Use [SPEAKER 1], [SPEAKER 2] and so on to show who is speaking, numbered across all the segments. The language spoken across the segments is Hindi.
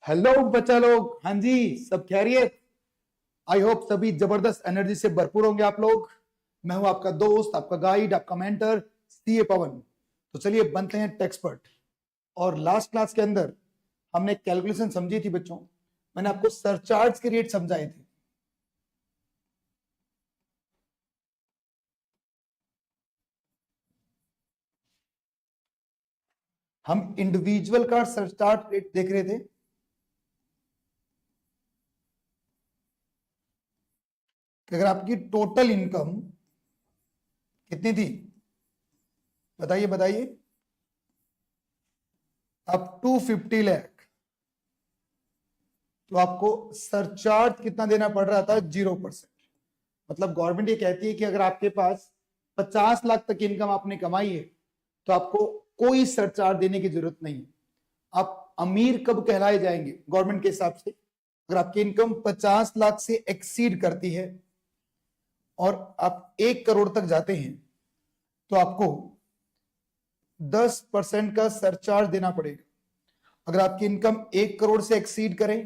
[SPEAKER 1] हेलो बच्चा लोग। हाँ जी, सब खैरियत। आई होप सभी जबरदस्त एनर्जी से भरपूर होंगे आप लोग। मैं हूं आपका दोस्त, आपका गाइड, आपका मेंटर सीए पवन। तो चलिए बनते हैं टेक्सपर्ट। और लास्ट क्लास के अंदर हमने कैलकुलेशन समझी थी बच्चों। मैंने आपको सरचार्ज के रेट समझाए थे। हम इंडिविजुअल का सरचार्ज रेट देख रहे थे। कि अगर आपकी टोटल इनकम कितनी थी, बताइए बताइए। अब 250 लाख, तो आपको सरचार्ज कितना देना पड़ रहा था? 0%। मतलब गवर्नमेंट ये कहती है कि अगर आपके पास 50 लाख तक इनकम आपने कमाई है तो आपको कोई सरचार्ज देने की जरूरत नहीं है। आप अमीर कब कहलाए जाएंगे गवर्नमेंट के हिसाब से? अगर आपकी इनकम 50 लाख से एक्सीड करती है और आप 1 करोड़ तक जाते हैं तो आपको 10% का सरचार्ज देना पड़ेगा। अगर आपकी इनकम 1 करोड़ से एक्सीड करे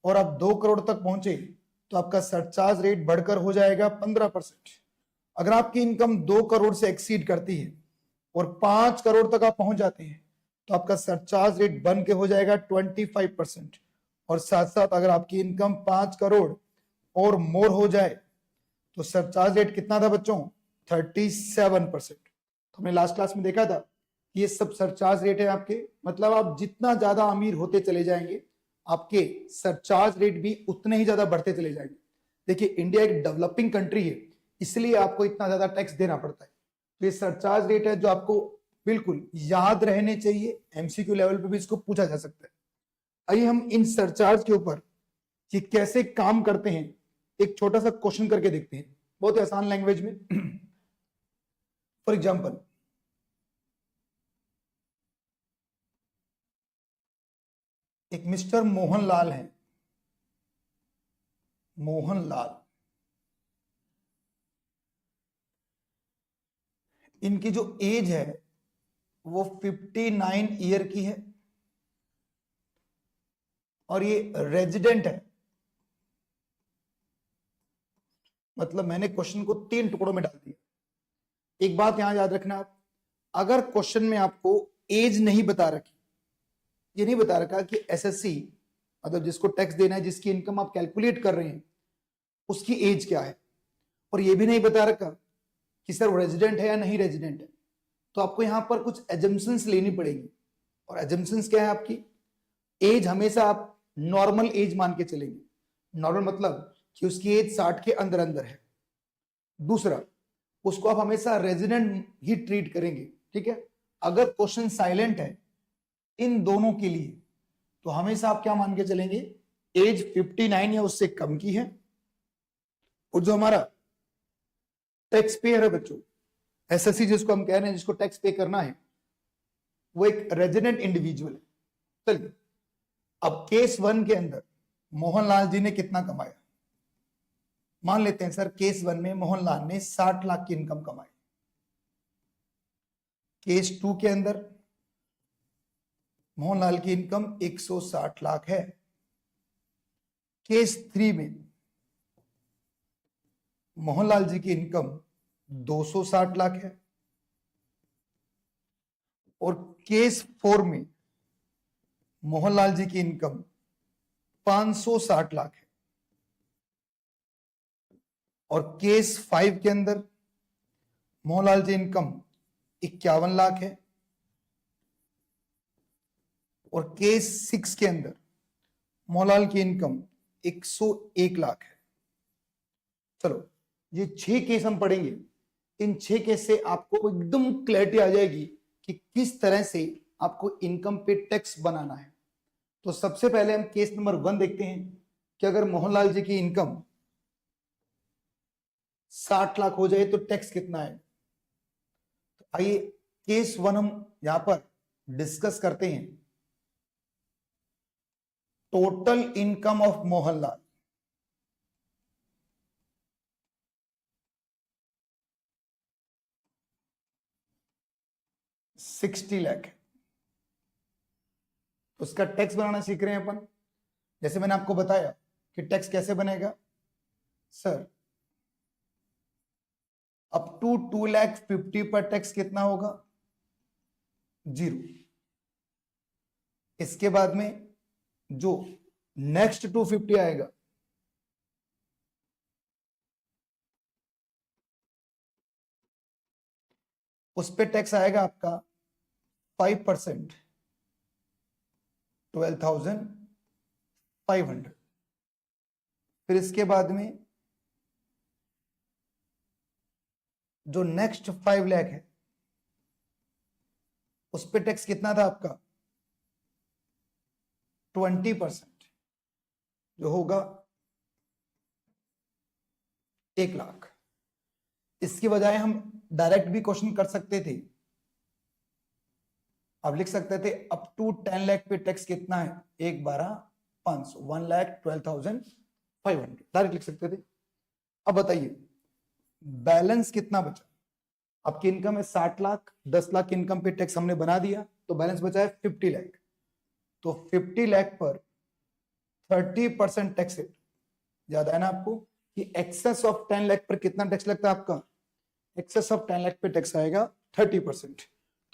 [SPEAKER 1] और आप 2 करोड़ तक पहुंचे तो आपका सरचार्ज रेट बढ़कर हो जाएगा 15%। अगर आपकी इनकम 2 करोड़ से एक्सीड करती है और 5 करोड़ तक आप पहुंच जाते हैं तो आपका सरचार्ज रेट बन के हो जाएगा 25%। और साथ साथ अगर आपकी इनकम 5 करोड़ और मोर हो जाए तो सरचार्ज रेट कितना था बच्चों? 37%। तो हमने लास्ट क्लास में देखा था कि ये सब सरचार्ज रेट है आपके। मतलब आप जितना ज्यादा अमीर होते चले जाएंगे आपके सरचार्ज रेट भी उतने ही ज्यादा बढ़ते चले जाएंगे। देखिए, इंडिया एक डेवलपिंग कंट्री है, इसलिए आपको इतना ज्यादा टैक्स देना पड़ता है। तो ये सरचार्ज रेट है जो आपको बिल्कुल याद रहने चाहिए। एमसीक्यू लेवल पे भी इसको पूछा जा सकता है। आइए हम इन सरचार्ज के ऊपर ये कैसे काम करते हैं एक छोटा सा क्वेश्चन करके देखते हैं, बहुत ही आसान लैंग्वेज में। फॉर एग्जाम्पल, एक मिस्टर मोहनलाल है। मोहनलाल, इनकी जो एज है वो 59 ईयर की है और ये रेजिडेंट है। मतलब मैंने क्वेश्चन को 3 टुकड़ों में डाल दिया। एक बात यहां याद रखना आप, अगर क्वेश्चन में आपको एज नहीं बता रखी, ये नहीं बता रखा कि एसएससी मतलब जिसको टैक्स देना है, जिसकी इनकम आप कैलकुलेट कर रहे हैं उसकी एज क्या है, और ये भी नहीं बता रखा कि सर वो रेजिडेंट है या नहीं रेजिडेंट है, तो आपको यहां पर कुछ एजम्पशंस लेनी पड़ेगी। और एजम्पशंस क्या है आपकी? एज हमेशा आप नॉर्मल एज मान के चलेंगे। नॉर्मल मतलब कि उसकी एज 60 के अंदर अंदर है। दूसरा, उसको आप हमेशा रेजिडेंट ही ट्रीट करेंगे। ठीक है, अगर क्वेश्चन साइलेंट है इन दोनों के लिए तो हमेशा आप क्या मान के चलेंगे? एज 59 या उससे कम की है। और जो हमारा टैक्स पेयर है बच्चों, एसएससी जिसको हम कह रहे हैं, जिसको टैक्स पे करना है, वो एक रेजिडेंट इंडिविजुअल है। चलिए, अब केस 1 के अंदर मोहनलाल जी ने कितना कमाया? मान लेते हैं सर केस 1 में मोहनलाल ने 60 लाख की इनकम कमाई। केस 2 के अंदर मोहनलाल की इनकम 160 लाख है। केस 3 में मोहनलाल जी की इनकम 260 लाख है। और केस 4 में मोहनलाल जी की इनकम 560 लाख है। और केस 5 के अंदर मोहनलाल जी इनकम 51 लाख है। और केस 6 के अंदर मोहनलाल की इनकम 101 लाख है। चलो, ये 6 केस हम पढ़ेंगे। इन 6 केस से आपको एकदम क्लैरिटी आ जाएगी कि किस तरह से आपको इनकम पे टैक्स बनाना है। तो सबसे पहले हम केस नंबर 1 देखते हैं कि अगर मोहनलाल जी की इनकम 60 लाख हो जाए तो टैक्स कितना है। तो आइए केस 1 हम यहां पर डिस्कस करते हैं। Total income of Mohanlal 60 lakh है। तो उसका टैक्स बनाना सीख रहे हैं अपन। जैसे मैंने आपको बताया कि टैक्स कैसे बनेगा सर, अप टू 2,50,000 पर टैक्स कितना होगा 0। इसके बाद में जो नेक्स्ट 250 आएगा उस पे टैक्स आएगा आपका 5%, 12,500। फिर इसके बाद में जो नेक्स्ट 5 लाख है उस पे टैक्स कितना था आपका 20%, जो होगा 1 लाख। इसकी बजाय हम डायरेक्ट भी क्वेश्चन कर सकते थे। अब लिख सकते थे अप टू 10 लाख पे टैक्स कितना है 1,12,500, 1,12,500 डायरेक्ट लिख सकते थे। अब बताइए बैलेंस कितना बचा। आपकी इनकम है 60 लाख, 10 लाख इनकम पे टैक्स हमने बना दिया, तो बैलेंस बचा है 50 लाख। तो 50 लाख पर 30% टैक्स रेट, याद है ना आपको कि एक्सेस ऑफ 10 लाख पर कितना टैक्स लगता है आपका, एक्सेस ऑफ 10 लाख पे टैक्स आएगा 30%।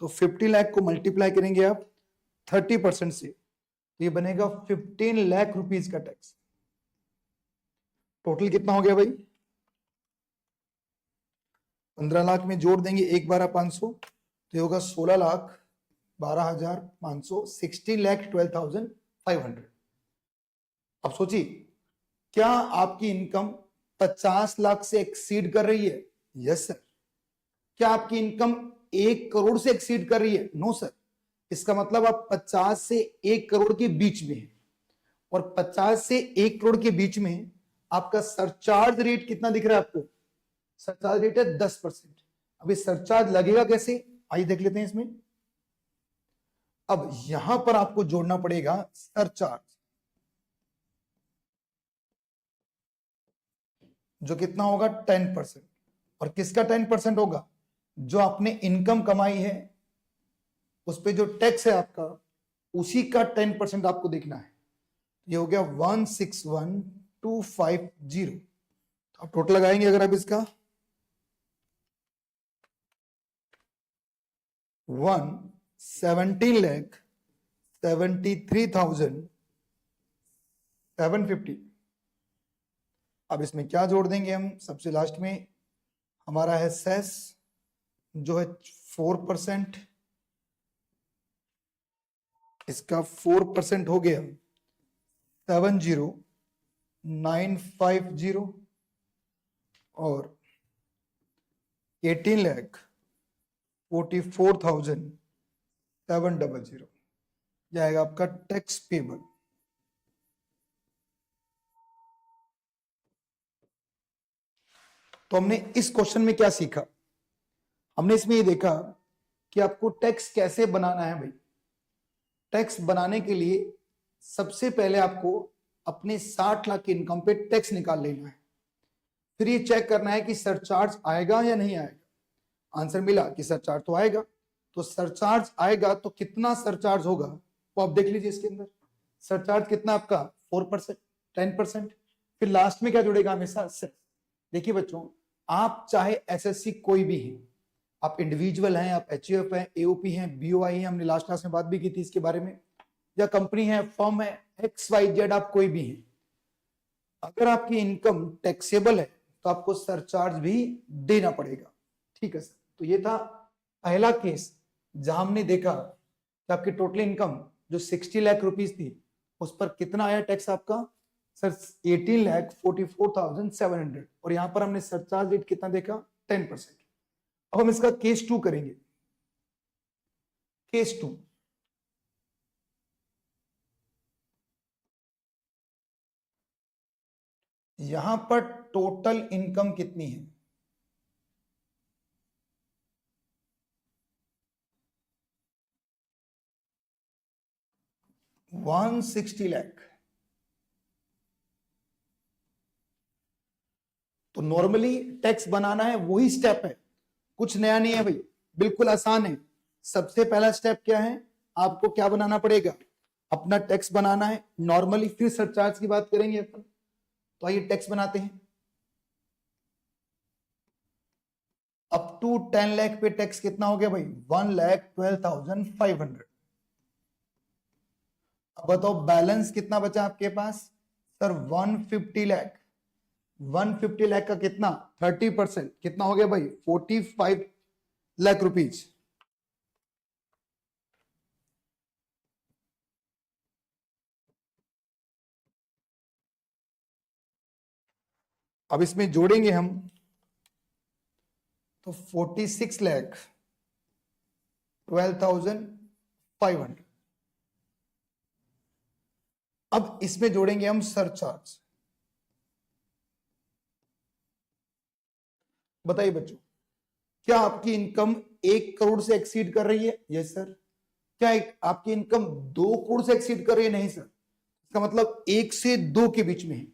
[SPEAKER 1] तो 50 लाख को मल्टीप्लाई करेंगे आप 30% से, तो ये बनेगा 15 लाख रुपीज का टैक्स। टोटल कितना हो गया भाई 15 लाख में जोड़ देंगे 1,12,500, तो ये होगा 16,12,500, 16,12,500। अब सोचिए क्या आपकी इनकम 50 लाख से एक्सीड कर रही है, यस सर। क्या आपकी इनकम 1 करोड़ से एक्सीड कर रही है, नो सर। इसका मतलब आप 50 से 1 करोड़ के बीच में है, और 50 से 1 करोड़ के बीच में आपका सरचार्ज रेट कितना दिख रहा है आपको, सरचार्ज रेट है 10%। अब ये सरचार्ज लगेगा कैसे, आइए देख लेते हैं इसमें। अब यहां पर आपको जोड़ना पड़ेगा सरचार्ज, जो कितना होगा 10%। और किसका 10% होगा, जो आपने इनकम कमाई है उस पे जो टैक्स है आपका, उसी का 10% आपको देखना है। ये हो गया 161,250। तो आप टोटल लगाएंगे अगर आप इसका 1,17,73,750। अब इसमें क्या जोड़ देंगे हम, सबसे लास्ट में हमारा है सेस जो है 4%, इसका 4% हो गया 70,950, और 18,44,700 जाएगा आपका टैक्स पेबल। तो हमने इस क्वेश्चन में क्या सीखा, हमने इसमें ये देखा कि आपको टैक्स कैसे बनाना है भाई। टैक्स बनाने के लिए सबसे पहले आपको अपने 60 लाख की इनकम पे टैक्स निकाल लेना है। फिर ये चेक करना है कि सरचार्ज आएगा या नहीं आएगा। आंसर मिला कि सरचार्ज तो आएगा, तो सरचार्ज आएगा तो कितना सरचार्ज होगा वो आप देख लीजिए। इसके अंदर सरचार्ज कितना आपका 4%, 10%। फिर लास्ट में क्या जुड़ेगा हमेशा सेस। देखिए बच्चों, आप चाहे एसएससी कोई भी है, आप इंडिविजुअल हैं, आप एचयूएफ हैं, एओपी हैं, बीओआई हैं, हमने लास्ट क्लास में बात भी की थी इसके बारे में, या कंपनी है, फर्म है, XYZ, आप कोई भी हैं, अगर आपकी इनकम टैक्सेबल है तो आपको सरचार्ज भी देना पड़ेगा। ठीक है सर। तो ये था पहला केस जहां हमने देखा कि आपकी टोटल इनकम जो 60 लाख रुपीस थी उस पर कितना आया टैक्स आपका सर 18,44,700, और यहां पर हमने सरचार्ज रेट कितना देखा 10%। अब हम इसका केस 2 करेंगे। केस 2, यहां पर टोटल इनकम कितनी है, $160 लाख। तो नॉर्मली टैक्स बनाना है वही स्टेप है, कुछ नया नहीं है भाई, बिल्कुल आसान है। सबसे पहला स्टेप क्या है, आपको क्या बनाना पड़ेगा, अपना टैक्स बनाना है नॉर्मली, फिर सरचार्ज की बात करेंगे अपन। तो आइए टैक्स बनाते हैं। अप टू 10 लाख पे टैक्स कितना हो गया भाई? 1,12,500। अब बताओ बैलेंस कितना बचा आपके पास? सर 150 लाख। 150 लाख का कितना? 30%, कितना हो गया भाई? 45 लाख रुपीज। अब इसमें जोड़ेंगे हम तो 46,12,500। अब इसमें जोड़ेंगे हम सरचार्ज। बताइए बच्चों, क्या आपकी इनकम 1 करोड़ से एक्सीड कर रही है? Yes sir. क्या आपकी इनकम 2 करोड़ से एक्सीड कर रही है? नहीं सर। इसका मतलब 1 से 2 के बीच में है,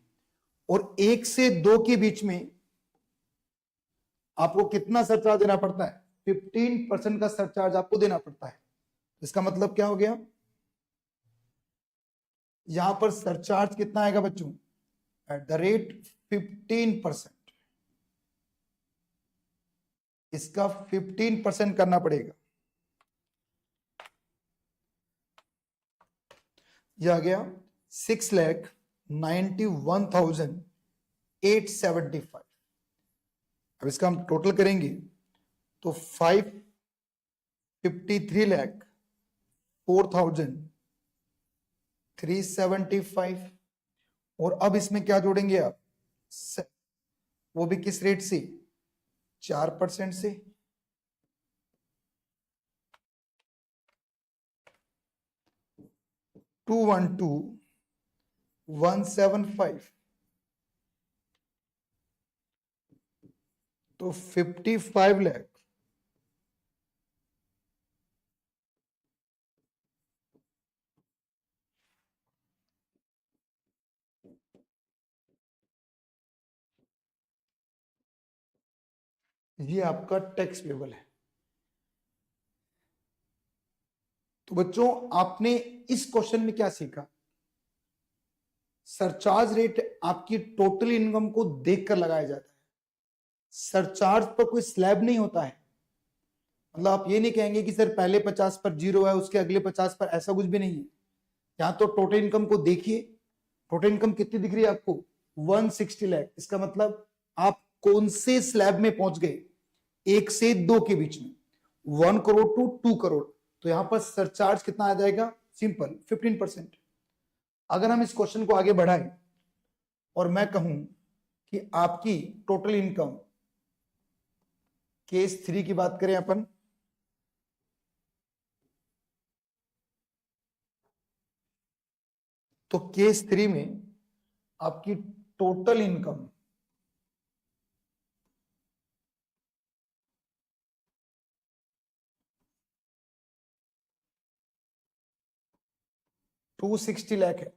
[SPEAKER 1] और 1 से 2 के बीच में आपको कितना सरचार्ज देना पड़ता है? 15% का सरचार्ज आपको देना पड़ता है। इसका मतलब क्या हो गया? यहां पर सरचार्ज कितना आएगा बच्चों? At the rate 15%। इसका 15% करना पड़ेगा। यह आ गया 6,91,875। अब इसका हम टोटल करेंगे तो 553,04,375। और अब इसमें क्या जोड़ेंगे आप? वो भी किस रेट से? 4% से। 212,175। तो 55 लाख। ये आपका टैक्स पेबल है। तो बच्चों आपने इस क्वेश्चन में क्या सीखा? सरचार्ज रेट आपकी टोटल इनकम को देखकर लगाया जाता है। सरचार्ज पर कोई स्लैब नहीं होता है। मतलब आप ये नहीं कहेंगे कि सर पहले 50 पर जीरो है, उसके अगले 50 पर, ऐसा कुछ भी नहीं है। यहां तो टोटल इनकम को देखिए। टोटल इनकम कितनी दिख रही है आपको? 160 लाख। इसका मतलब आप कौन से स्लैब में पहुंच गए? 1 से 2 के बीच में, 1 करोड़ टू 2 करोड़। तो यहां पर सरचार्ज कितना आ जाएगा? सिंपल 15%। अगर हम इस क्वेश्चन को आगे बढ़ाएं और मैं कहूं कि आपकी टोटल इनकम, केस 3 की बात करें अपन, तो केस 3 में आपकी टोटल इनकम 260 लाख है।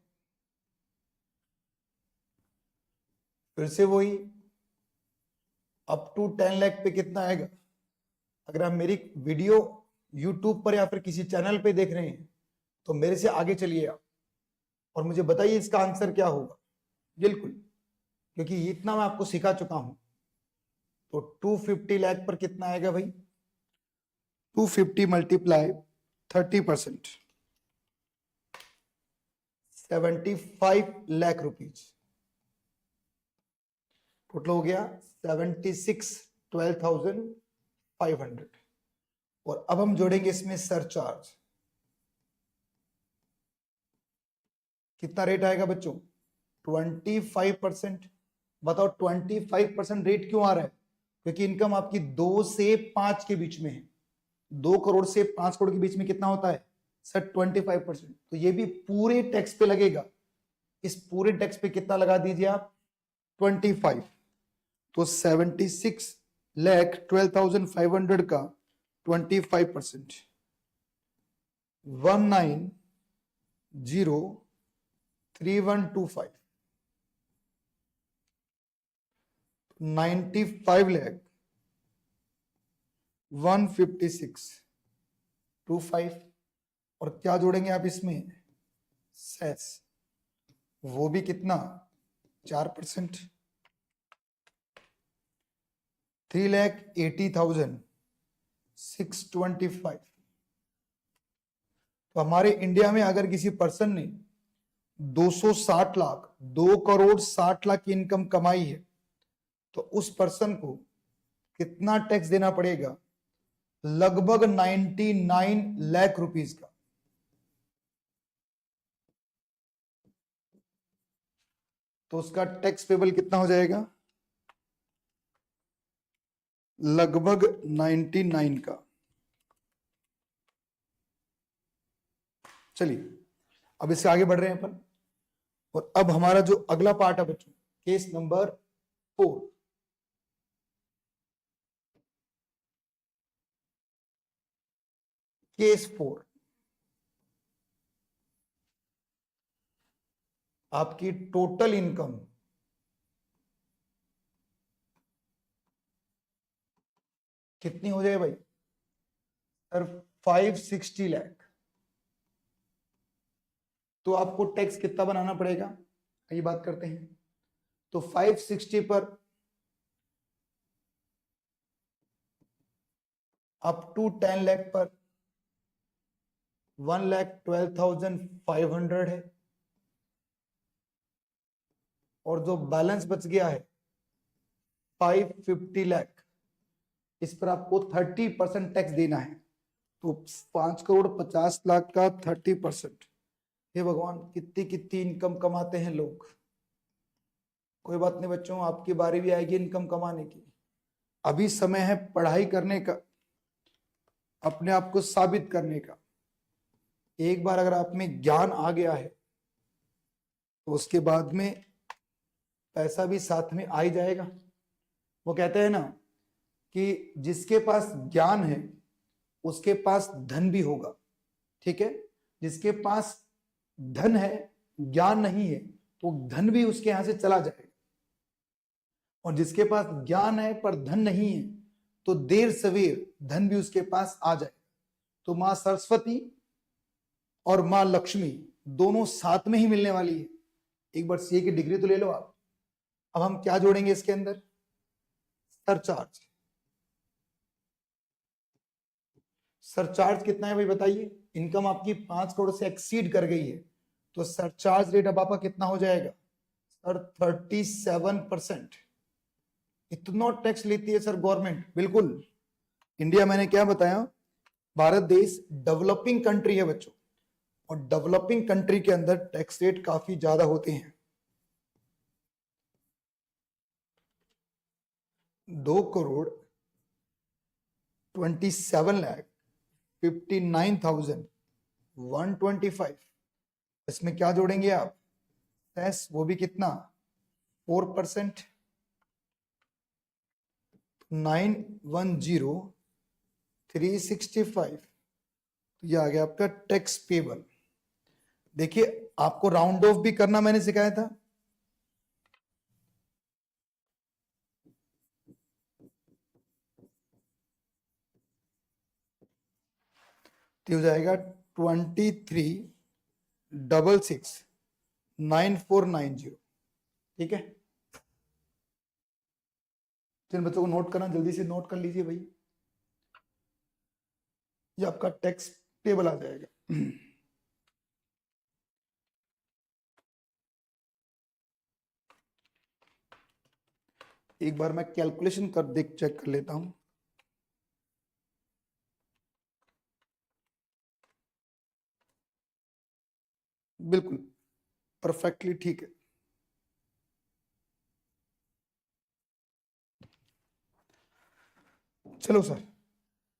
[SPEAKER 1] फिर से वही, अप टू 10 लाख पे कितना आएगा? अगर आप मेरी वीडियो यूट्यूब पर या फिर किसी चैनल पे देख रहे हैं तो मेरे से आगे चलिए आप और मुझे बताइए इसका आंसर क्या होगा। बिल्कुल, क्योंकि इतना मैं आपको सिखा चुका हूं। तो 250 लाख पर कितना आएगा भाई? 250 मल्टीप्लाई 30%, 75 लाख रुपीज। टोटल हो गया 76,12,500। और अब हम जोड़ेंगे इसमें सरचार्ज। कितना रेट आएगा बच्चों? 25%। बताओ 25% रेट क्यों आ रहा है? क्योंकि इनकम आपकी 2 से 5 के बीच में है। 2 करोड़ से 5 करोड़ के बीच में कितना होता है सर? 25%। तो ये भी पूरे टैक्स पे लगेगा। इस पूरे टैक्स पे कितना लगा दीजिए आप? 25। तो 76,12,500 का 25%, 19,03125, 95 लाख 156,25। और क्या जोड़ेंगे आप इसमें? सेस वो भी कितना 4%, 3,80,625। तो हमारे इंडिया में अगर किसी पर्सन ने 260 लाख 2,60,00,000 की इनकम कमाई है तो उस पर्सन को कितना टैक्स देना पड़ेगा? लगभग 99 लाख रुपीस का। तो उसका टैक्स पेबल कितना हो जाएगा? लगभग 99 का। चलिए अब इससे आगे बढ़ रहे हैं अपन, और अब हमारा जो अगला पार्ट है बच्चों, केस नंबर 4। केस 4, आपकी टोटल इनकम कितनी हो जाए भाई? सर 560 लाख। तो आपको टैक्स कितना बनाना पड़ेगा, ये बात करते हैं। तो 560 पर अप टू 10 लाख पर 1,12,500 है, और जो बैलेंस बच गया है 550 लाख, इस पर आपको 30% टैक्स देना है। तो 5,50,00,000 का 30%। हे भगवान, कितनी कितनी इनकम कमाते हैं लोग। कोई बात नहीं बच्चों, आपकी बारी भी आएगी इनकम कमाने की। अभी समय है पढ़ाई करने का, अपने आप को साबित करने का। एक बार अगर आप में ज्ञान आ गया है तो उसके बाद में पैसा भी साथ में आ ही जाएगा। वो कहते हैं ना कि जिसके पास ज्ञान है उसके पास धन भी होगा, ठीक है। जिसके पास धन है, ज्ञान नहीं है, तो धन भी उसके यहां से चला जाएगा। और जिसके पास ज्ञान है पर धन नहीं है, तो देर सवेर धन भी उसके पास आ जाएगा। तो मां सरस्वती और मां लक्ष्मी दोनों साथ में ही मिलने वाली है। एक बार सीए की डिग्री तो ले लो आप। अब हम क्या जोड़ेंगे इसके अंदर? सरचार्ज। सरचार्ज कितना है भाई बताइए? इनकम आपकी 5 करोड़ से एक्सीड कर गई है, तो सरचार्ज रेट अब आपका कितना हो जाएगा? सर 37%। इतना टैक्स लेती है सर गवर्नमेंट। बिल्कुल, इंडिया, मैंने क्या बताया, भारत देश डेवलपिंग कंट्री है बच्चों, और डेवलपिंग कंट्री के अंदर टैक्स रेट काफी ज्यादा होते हैं। 2,27,59,125। इसमें क्या जोड़ेंगे आप? सेस, वो भी कितना? 4%। 910,365। तो ये आ गया आपका टैक्स पेबल। देखिए, आपको राउंड ऑफ भी करना मैंने सिखाया था। तो हो जाएगा 23,66,9490। ठीक है, जिन बच्चों को नोट करना जल्दी से नोट कर लीजिए भाई, ये आपका टैक्स पेबल आ जाएगा। एक बार मैं कैलकुलेशन कर देख चेक कर लेता हूं। बिल्कुल परफेक्टली ठीक है। चलो सर,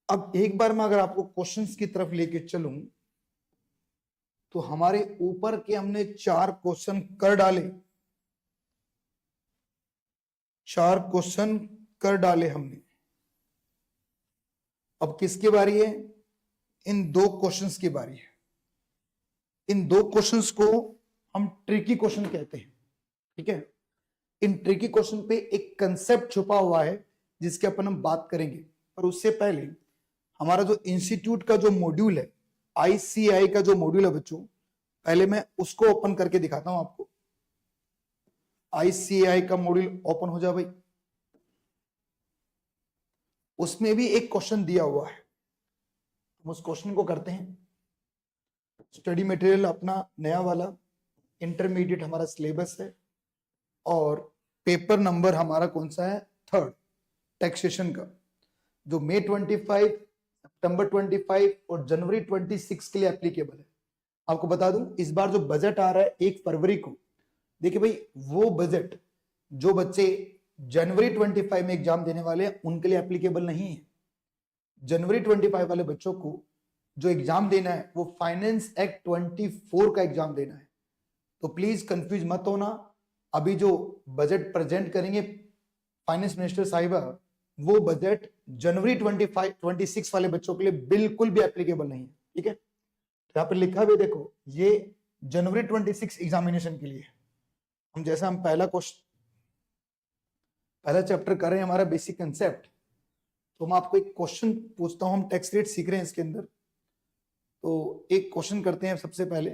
[SPEAKER 1] अब एक बार मैं अगर आपको क्वेश्चंस की तरफ लेके चलूं, तो हमारे ऊपर के हमने 4 क्वेश्चन कर डाले, 4 क्वेश्चन कर डाले हमने। अब किसकी बारी है? इन 2 क्वेश्चंस की बारी है। इन 2 क्वेश्चंस को हम ट्रिकी क्वेश्चन कहते हैं, ठीक है। इन ट्रिकी क्वेश्चन पे एक कंसेप्ट छुपा हुआ है जिसके अपन हम बात करेंगे, पर उससे पहले हमारा जो इंस्टीट्यूट का जो मॉड्यूल है, आईसीआई का जो मॉड्यूल है बच्चों, पहले मैं उसको ओपन करके दिखाता हूं आपको। आईसीएआई का मॉड्यूल ओपन हो जा भाई। उसमें भी एक क्वेश्चन दिया हुआ है, हम उस क्वेश्चन को करते हैं। स्टडी मटेरियल अपना नया वाला, इंटरमीडिएट हमारा सिलेबस है, और पेपर नंबर हमारा कौन सा है, 3rd टैक्सेशन का, जो मई 25, सितंबर 25 और जनवरी 26 के लिए एप्लीकेबल है। आपको बता दूं, इस बार जो बजट आ रहा है 1 फरवरी को, देखिए भाई, वो बजट जो बच्चे जनवरी 25 में एग्जाम देने वाले हैं उनके लिए एप्लीकेबल नहीं है। जनवरी 25 वाले बच्चों को जो एग्जाम देना है वो फाइनेंस एक्ट 24 का एग्जाम देना है। तो प्लीज कंफ्यूज मत होना। अभी जो बजट प्रेजेंट करेंगे फाइनेंस मिनिस्टर साहिबा, वो बजट जनवरी 26 वाले बच्चों के लिए बिल्कुल भी एप्लीकेबल नहीं है। ठीक है, तो यहाँ पर लिखा भी देखो, ये जनवरी 26 एग्जामिनेशन के लिए। हम जैसा हम पहला चैप्टर कर रहे हैं हमारा बेसिक कंसेप्ट, तो मैं आपको एक क्वेश्चन पूछता हूं। हम टैक्स रेट सीख रहे हैं इसके अंदर, तो एक क्वेश्चन करते हैं सबसे पहले।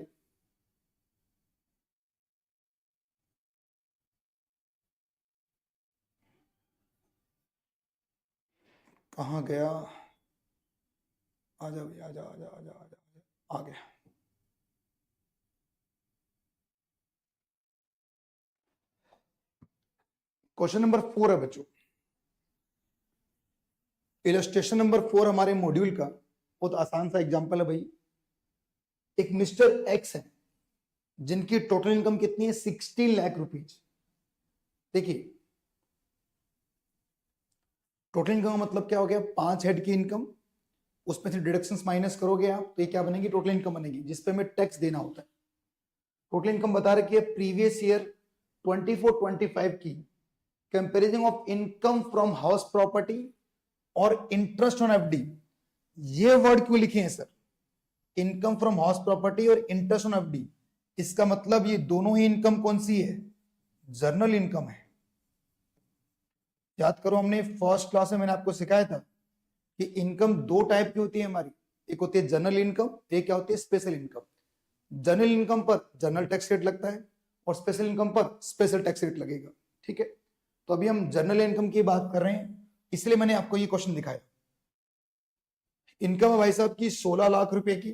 [SPEAKER 1] कहाँ गया, आजा भाई, आजा आजा आजा आजा, आ गया। क्वेश्चन नंबर 4 है बच्चों, इलस्ट्रेशन नंबर 4 हमारे मॉड्यूल का। बहुत आसान सा एग्जांपल है भाई। एक मिस्टर एक्स है जिनकी टोटल इनकम कितनी है, 16 लाख रुपीज। देखिए, टोटल इनकम मतलब क्या हो गया, 5 हेड की इनकम, उसमें से डिडक्शंस माइनस करोगे आप तो ये क्या बनेगी, टोटल इनकम बनेगी, जिसपे हमें टैक्स देना होता है। टोटल इनकम बता रखी है प्रीवियस ईयर 24-25 की, comparison of income from house property और इंटरेस्ट ऑन एफडी। ये वर्ड क्यों लिखे हैं sir, income from house property और इंटरेस्ट ऑन एफडी? इसका मतलब ये दोनों ही इनकम कौन सी है, जर्नल इनकम है। याद करो, हमने फर्स्ट क्लास में मैंने आपको सिखाया था कि इनकम 2 टाइप की होती है हमारी, एक होती है जनरल इनकम, एक क्या होती है, स्पेशल इनकम। जनरल इनकम पर जनरल टैक्स रेट लगता है और स्पेशल इनकम पर स्पेशल टैक्स रेट लगेगा। ठीक है, तो अभी हम जनरल इनकम की बात कर रहे हैं, इसलिए मैंने आपको ये क्वेश्चन दिखाया। इनकम है भाई साहब की 16 लाख रुपए की,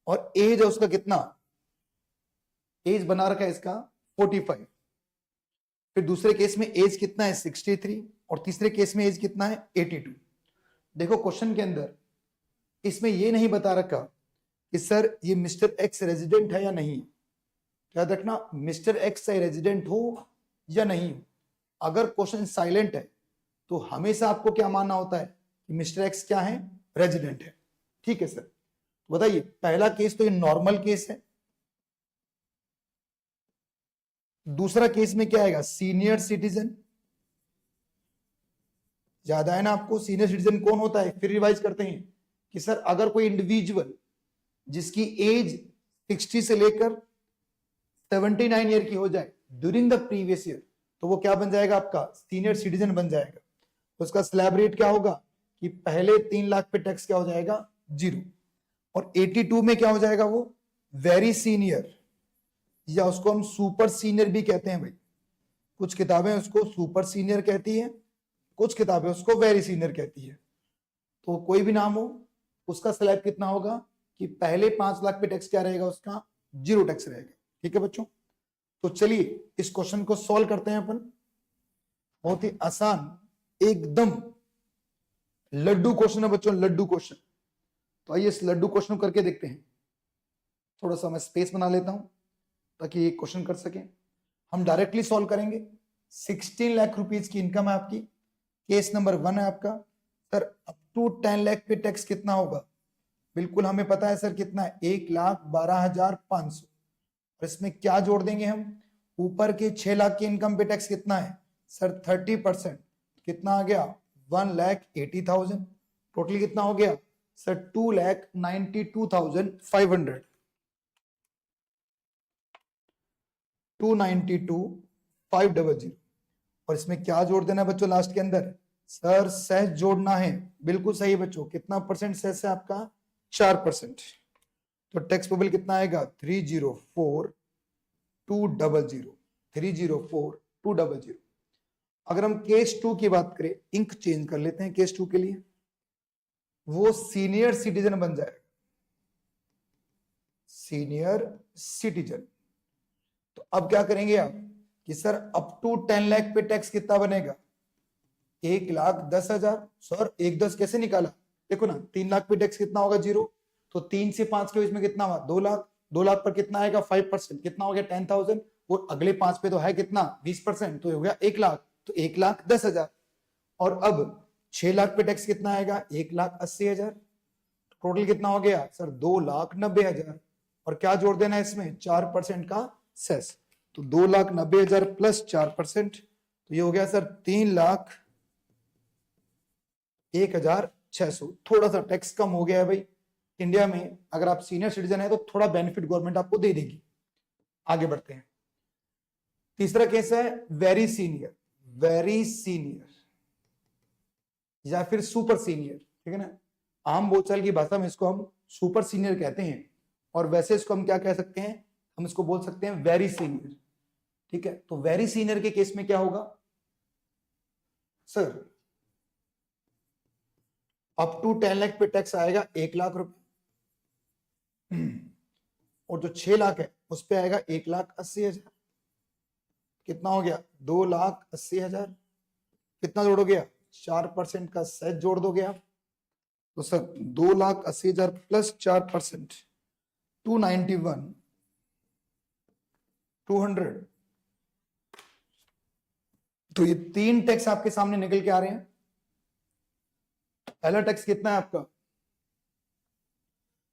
[SPEAKER 1] और एज है उसका कितना, एज बना रखा है इसका 45। फिर दूसरे केस में एज कितना है, 63, और तीसरे केस में एज कितना है, 82। देखो क्वेश्चन के अंदर इसमें ये नहीं बता रखा कि सर ये मिस्टर एक्स रेजिडेंट है या नहीं। याद रखना, मिस्टर एक्स चाहे रेजिडेंट हो या नहीं हो, अगर क्वेश्चन साइलेंट है तो हमेशा आपको क्या मानना होता है कि मिस्टर एक्स क्या है, रेजिडेंट है। ठीक है सर, तो बताइए, पहला केस तो ये नॉर्मल केस है, दूसरा केस में क्या आएगा, सीनियर सिटीजन। याद आया ना आपको, सीनियर सिटीजन कौन होता है, फिर रिवाइज करते हैं कि सर अगर कोई इंडिविजुअल जिसकी एज 60 से लेकर 79 ईयर की हो जाए ड्यूरिंग द प्रीवियस ईयर, तो वो क्या बन जाएगा, आपका सीनियर सिटीजन बन जाएगा। उसका स्लैब रेट क्या होगा कि पहले 3 लाख पे टैक्स क्या हो जाएगा, 0, और 82 में क्या हो जाएगा, वो वेरी सीनियर, या उसको हम सुपर सीनियर भी कहते हैं भाई। कुछ किताबें उसको सुपर सीनियर कहती है, कुछ किताबें उसको वेरी सीनियर कहती है। तो कोई भी नाम हो, उसका स्लैब कितना होगा कि पहले 5 लाख पे टैक्स क्या रहेगा, उसका 0 टैक्स रहेगा। ठीक है बच्चों, तो चलिए इस क्वेश्चन को सॉल्व करते हैं अपन। बहुत ही आसान, एकदम लड्डू क्वेश्चन है बच्चों, लड्डू क्वेश्चन। तो आइए इस लड्डू क्वेश्चन को करके देखते हैं। थोड़ा सा मैं स्पेस बना लेता हूं ताकि ये क्वेश्चन कर सके। हम डायरेक्टली सॉल्व करेंगे। 16 लाख रुपीज की इनकम है आपकी, केस नंबर 1 है आपका। सर अप टू 10 लाख पे टैक्स कितना होगा, बिल्कुल हमें पता है सर कितना है, 1,12,500। और इसमें क्या जोड़ देंगे हम, ऊपर के 6 लाख की इनकम पे टैक्स कितना है सर, 30%। कितना आ गया, 1,80,000। टोटल कितना हो गया सर, 2,92,500। 292,500। और इसमें क्या जोड़ देना है बच्चों लास्ट के अंदर, सर सेस जोड़ना है। बिल्कुल सही बच्चों, कितना परसेंट सेस है आपका, 4%। तो टैक्स पेबल कितना आएगा 304,200, 304,200। अगर हम केस 2 की बात करें, इंक चेंज कर लेते हैं केस 2 के लिए, वो सीनियर सिटीजन बन जाएगा, सीनियर सिटीजन। तो अब क्या करेंगे आप कि सर अप टू 10 लाख पे टैक्स कितना बनेगा, 1,10,000। सर 1,10 कैसे निकाला, देखो ना 3 लाख पे टैक्स कितना होगा 0, तो 3 से 5 के बीच में कितना हुआ 2 लाख, 2 लाख पर कितना आएगा 5%, कितना हो गया 10,000, और अगले 5 पे तो है कितना 20%, तो हो गया 1 लाख, तो 1,10,000। और अब 6 लाख पे टैक्स कितना आएगा 1,80,000, टोटल कितना हो गया सर 2,90,000। और क्या जोड़ देना है इसमें 4% का सेस, तो 2,90,000 प्लस 4%, तो ये हो गया सर 3,01,600। थोड़ा सा टैक्स कम हो गया है भाई इंडिया में, अगर आप सीनियर सिटीजन है तो थोड़ा बेनिफिट गवर्नमेंट आपको दे देगी। आगे बढ़ते हैं, तीसरा केस है वेरी सीनियर, वेरी सीनियर या फिर सुपर सीनियर, ठीक है ना। आम बोलचाल की भाषा में इसको हम सुपर सीनियर कहते हैं, और वैसे इसको हम क्या कह सकते हैं, हम इसको बोल सकते हैं वेरी सीनियर, ठीक है। तो वेरी सीनियर के केस में क्या होगा सर, अप टू 10 लाख पे टैक्स आएगा 1,00,000 रुपए, और जो 6 लाख है उस पे आएगा 1,80,000, कितना हो गया 2,80,000, कितना जोड़ोगे 4% का सेस जोड़ दोगे आप, तो सर 2,80,000 प्लस 4%, 291,200। तो ये 3 टैक्स आपके सामने निकल के आ रहे हैं। पहला टैक्स कितना है आपका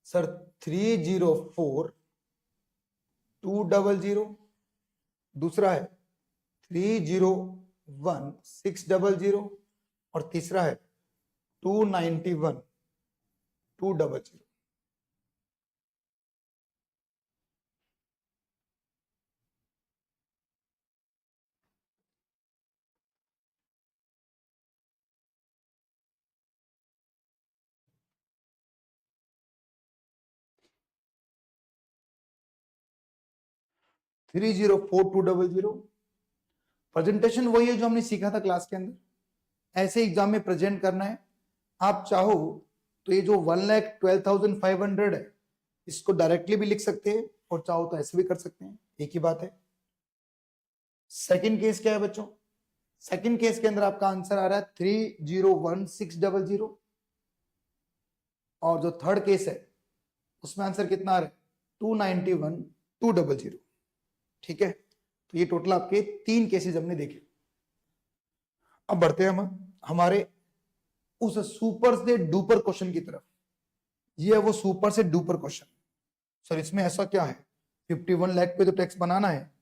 [SPEAKER 1] सर 304,200, दूसरा है 301,600, और तीसरा है 291,200। Three zero four two double zero. Presentation वही है जो हमने सीखा था क्लास के अंदर, ऐसे एग्जाम में प्रेजेंट करना है। आप चाहो तो ये जो 1,12,500 है इसको डायरेक्टली भी लिख सकते हैं, और चाहो तो ऐसे भी कर सकते हैं, एक ही बात है। सेकंड केस क्या है बच्चों, सेकंड केस के अंदर आपका आंसर आ रहा है 301,600, और जो थर्ड केस है उसमें आंसर कितना आ रहा है 291,200, ठीक है। तो ये टोटल आपके 3 केसेस हमने देखे। अब बढ़ते हैं हम हमारे उस सुपर से डुपर क्वेश्चन की तरफ। ये है वो सुपर से डुपर क्वेश्चन। सर इसमें ऐसा क्या है, 51 लाख पे तो टैक्स बनाना है,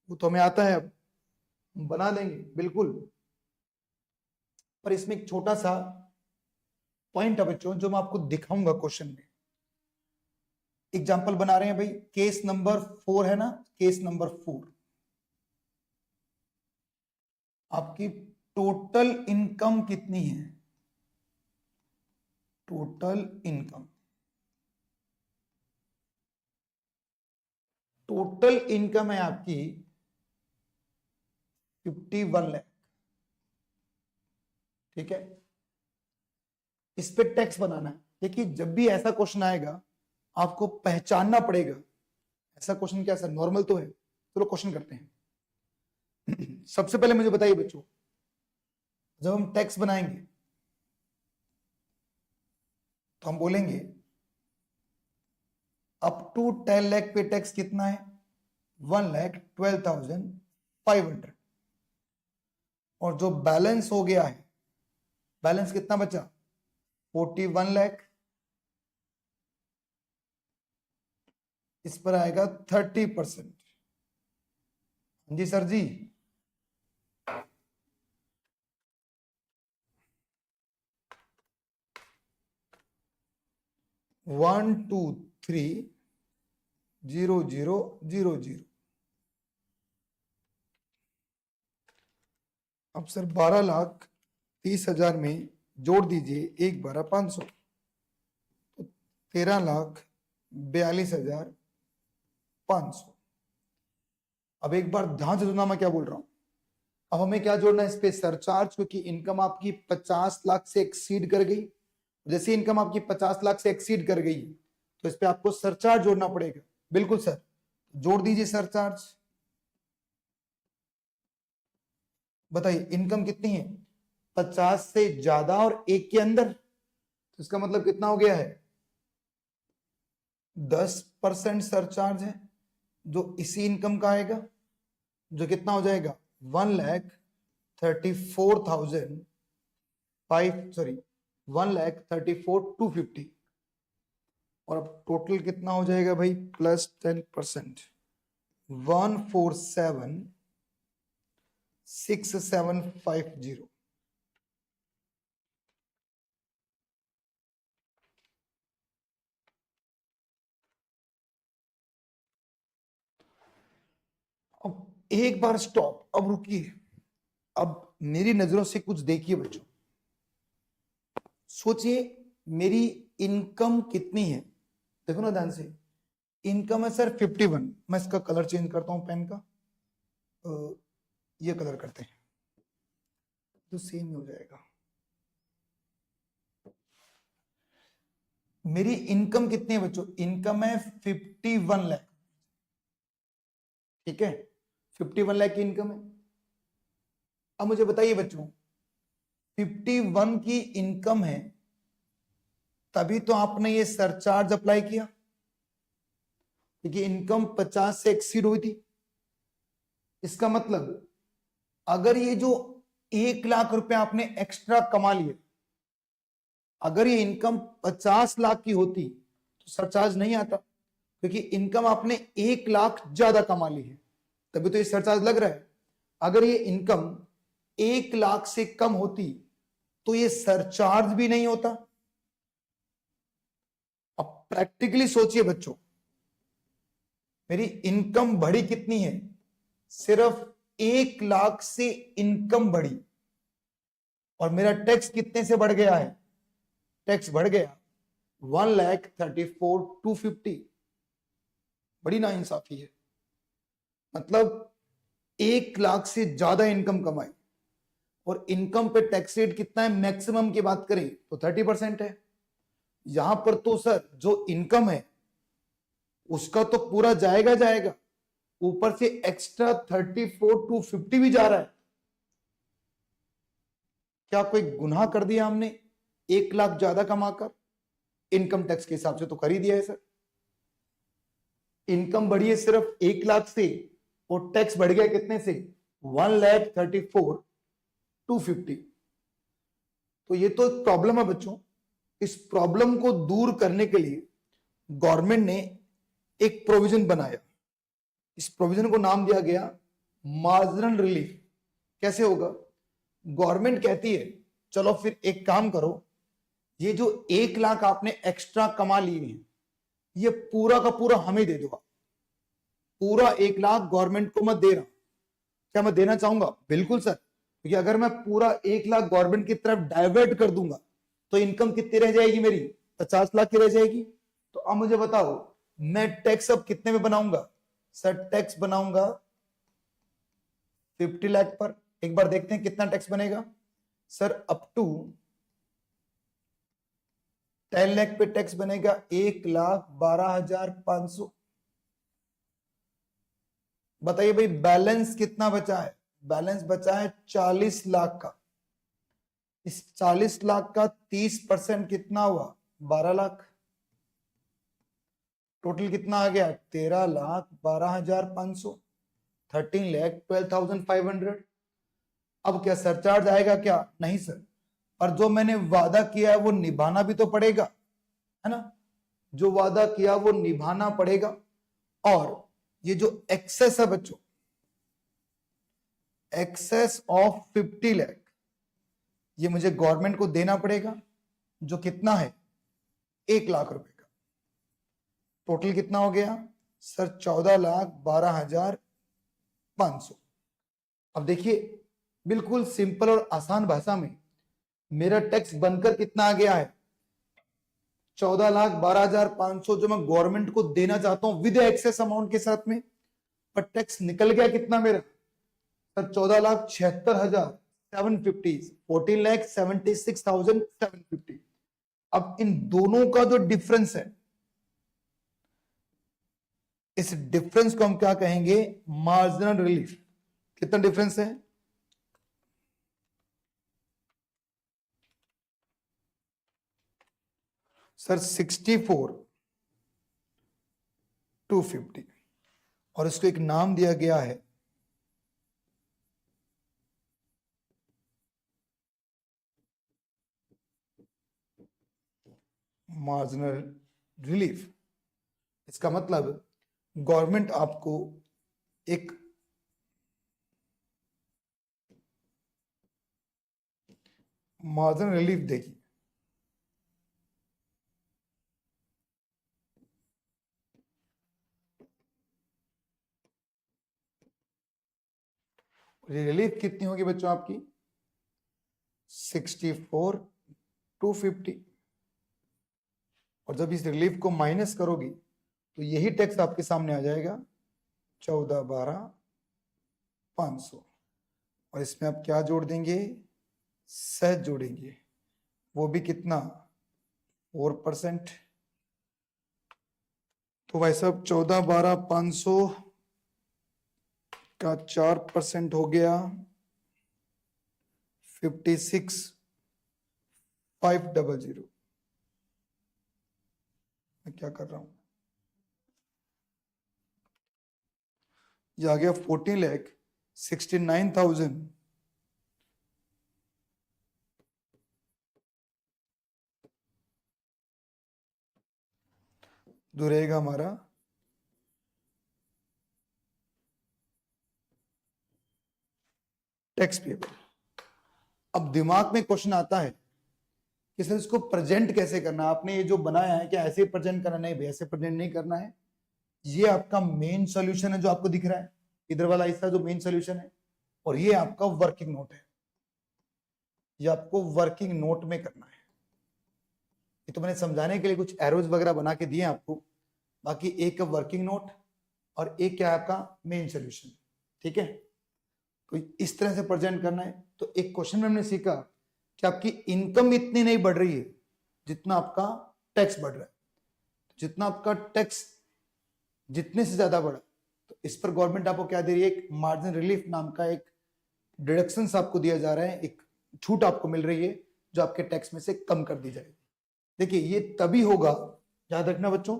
[SPEAKER 1] वो तो हमें आता है, अब बना देंगे बिल्कुल, पर इसमें एक छोटा सा पॉइंट है बच्चों जो मैं आपको दिखाऊंगा क्वेश्चन में। एग्जाम्पल बना रहे हैं भाई, केस नंबर 4 है ना, केस नंबर 4, आपकी टोटल इनकम कितनी है, टोटल इनकम, टोटल इनकम है आपकी 51 लाख, ठीक है। इस पे टैक्स बनाना है। देखिए जब भी ऐसा क्वेश्चन आएगा आपको पहचानना पड़ेगा, ऐसा क्वेश्चन क्या सर नॉर्मल तो है, चलो क्वेश्चन करते हैं। सबसे पहले मुझे बताइए बच्चों, जब हम टैक्स बनाएंगे तो हम बोलेंगे अप टू 10 लाख पे टैक्स कितना है 1,12,500, और जो बैलेंस हो गया है, बैलेंस कितना बचा 41 लाख, इस पर आएगा 30%। जी सर जी, 1,2,3,0,0,0,0। अब सर 12,30,000 में जोड़ दीजिए 1,12,500, तो 13,00,000 42,500। अब एक बार ध्यान से सुनना मैं क्या बोल रहा हूं। अब हमें क्या जोड़ना है इस पे, सरचार्ज, क्योंकि इनकम आपकी 50 लाख से एक्सीड कर गई। जैसे इनकम आपकी 50 लाख से एक्सीड कर गई तो इस पे आपको सरचार्ज जोड़ना पड़ेगा। बिल्कुल सर, जोड़ दीजिए सरचार्ज। बताइए इनकम कितनी है, 50 से ज्यादा और 1 के अंदर, तो इसका मतलब कितना हो गया है, 10% सरचार्ज है जो इसी इनकम का आएगा, जो कितना हो जाएगा 1,34,250। और अब टोटल कितना हो जाएगा भाई, प्लस 10%, 147,6750। अब एक बार स्टॉप, अब रुकिए, अब मेरी नजरों से कुछ देखिए बच्चों, सोचिए मेरी इनकम कितनी है। देखो ना ध्यान से, इनकम है सर 51। मैं इसका कलर चेंज करता हूं पेन का, ये कलर करते हैं तो सेम ही हो जाएगा। मेरी इनकम कितनी है बच्चों, इनकम है 51 लाख। ठीक है, 51 लाख की इनकम है। अब मुझे बताइए बच्चों, 51 की इनकम है तभी तो आपने ये सरचार्ज अप्लाई किया, क्योंकि इनकम 50 से एक्सीड हुई थी। इसका मतलब अगर ये जो 1 लाख रुपए आपने एक्स्ट्रा कमा लिए, अगर ये इनकम 50 लाख की होती तो सरचार्ज नहीं आता, क्योंकि इनकम आपने 1 लाख ज्यादा कमा ली है, तभी तो ये सरचार्ज लग रहा है। अगर ये इनकम 1 लाख से कम होती तो ये सरचार्ज भी नहीं होता। अब प्रैक्टिकली सोचिए बच्चों, मेरी इनकम बढ़ी कितनी है, सिर्फ 1 लाख से इनकम बढ़ी, और मेरा टैक्स कितने से बढ़ गया है, टैक्स बढ़ गया 1,34,250। बड़ी नाइंसाफी है। मतलब 1 लाख से ज्यादा इनकम कमाई, और इनकम पे टैक्स रेट कितना है, मैक्सिमम की बात करें तो 30% है। यहां पर तो सर जो इनकम है उसका तो पूरा जाएगा जाएगा, ऊपर से एक्स्ट्रा 34,250 भी जा रहा है। क्या कोई गुनाह कर दिया हमने 1 लाख ज्यादा कमाकर? इनकम टैक्स के हिसाब से तो कर ही दिया है सर। इनकम बढ़ी है सिर्फ 1 लाख से, और टैक्स बढ़ गया कितने से, 1,34,250। तो ये तो एक प्रॉब्लम है बच्चों। इस प्रॉब्लम को दूर करने के लिए गवर्नमेंट ने एक प्रोविजन बनाया। इस प्रोविजन को नाम दिया गया मार्जिनल रिलीफ। कैसे होगा, गवर्नमेंट कहती है चलो फिर एक काम करो, ये जो 1 लाख आपने एक्स्ट्रा कमा लिए हैं ये पूरा का पूरा हमें दे दो। पूरा 1 लाख गवर्नमेंट को मत दे रहा। क्या मैं देना चाहूंगा? बिल्कुल सर, क्योंकि अगर मैं पूरा 1 लाख गवर्नमेंट की तरफ डाइवर्ट कर दूंगा तो इनकम कितनी रह जाएगी मेरी, 50 लाख की रह जाएगी। तो अब मुझे बताओ मैं टैक्स अब कितने में बनाऊंगा? सर टैक्स बनाऊंगा 50 लाख पर। एक बार देखते हैं कितना टैक्स बनेगा। सर अप टू 10 लाख पे टैक्स बनेगा 1,12,500। बताइए भाई बैलेंस कितना बचा है? बैलेंस बचा है 40 लाख का। इस 40 लाख का 30% कितना हुआ? 12 लाख। टोटल कितना आ गया? 13,12,500, 13,12,500। अब क्या सरचार्ज आएगा क्या? नहीं सर, पर जो मैंने वादा किया है वो निभाना भी तो पड़ेगा, है ना। जो वादा किया वो निभाना पड़ेगा। और ये जो एक्सेस है बच्चों, एक्सेस ऑफ 50 लाख, ये मुझे गवर्नमेंट को देना पड़ेगा, जो कितना है 1 लाख रुपए का। टोटल कितना हो गया सर? 14,12,500। अब देखिए बिल्कुल सिंपल और आसान भाषा में मेरा टैक्स बनकर कितना आ गया है? 14,12,500 जो मैं गवर्नमेंट को देना चाहता हूं विद एक्सेस अमाउंट के साथ में, पर टैक्स निकल गया कितना मेरा सर 14,76,750, 14,76,750। अब इन दोनों का जो डिफरेंस है, इस डिफरेंस को हम क्या कहेंगे, मार्जिनल रिलीफ। कितना डिफरेंस है सर 64,250, और इसको एक नाम दिया गया है मार्जिनल रिलीफ। इसका मतलब गवर्नमेंट आपको एक मार्जिनल रिलीफ देगी। रिलीफ कितनी होगी बच्चों आपकी 64,250, और जब इस रिलीफ को माइनस करोगी तो यही टैक्स आपके सामने आ जाएगा 14,12,500, और इसमें आप क्या जोड़ देंगे, सेस जोड़ेंगे, वो भी कितना 4%। तो भाई साहब 14,12,500 का 4% हो गया 56,500। मैं क्या कर रहा हूं, ये आ गया 14,69,000 जो रहेगा हमारा टैक्स पेबल। अब दिमाग में क्वेश्चन आता है कि सर इसको प्रेजेंट कैसे करना है, आपने ये जो बनाया है क्या ऐसे प्रेजेंट करना, नहीं भाई ऐसे प्रेजेंट नहीं करना है। ये आपका मेन सॉल्यूशन है जो आपको दिख रहा है, इधर वाला हिस्सा जो मेन सॉल्यूशन है, और ये आपका वर्किंग नोट है, ये आपको वर्किंग नोट में करना है। ये तो मैंने समझाने के लिए कुछ एरोज वगैरह बना के दिए आपको, बाकी एक वर्किंग नोट और एक क्या है आपका मेन सॉल्यूशन, ठीक है। तो इस तरह से प्रेजेंट करना है। तो एक क्वेश्चन में हमने सीखा कि आपकी इनकम इतनी नहीं बढ़ रही है जितना आपका टैक्स बढ़ रहा है, जितना आपका टैक्स जितने से ज्यादा बढ़ा, तो इस पर गवर्नमेंट आपको क्या दे रही है, एक मार्जिन रिलीफ नाम का एक डिडक्शन आपको दिया जा रहा है, एक छूट आपको मिल रही है जो आपके टैक्स में से कम कर दी जाएगी। देखिए ये तभी होगा, याद रखना बच्चों,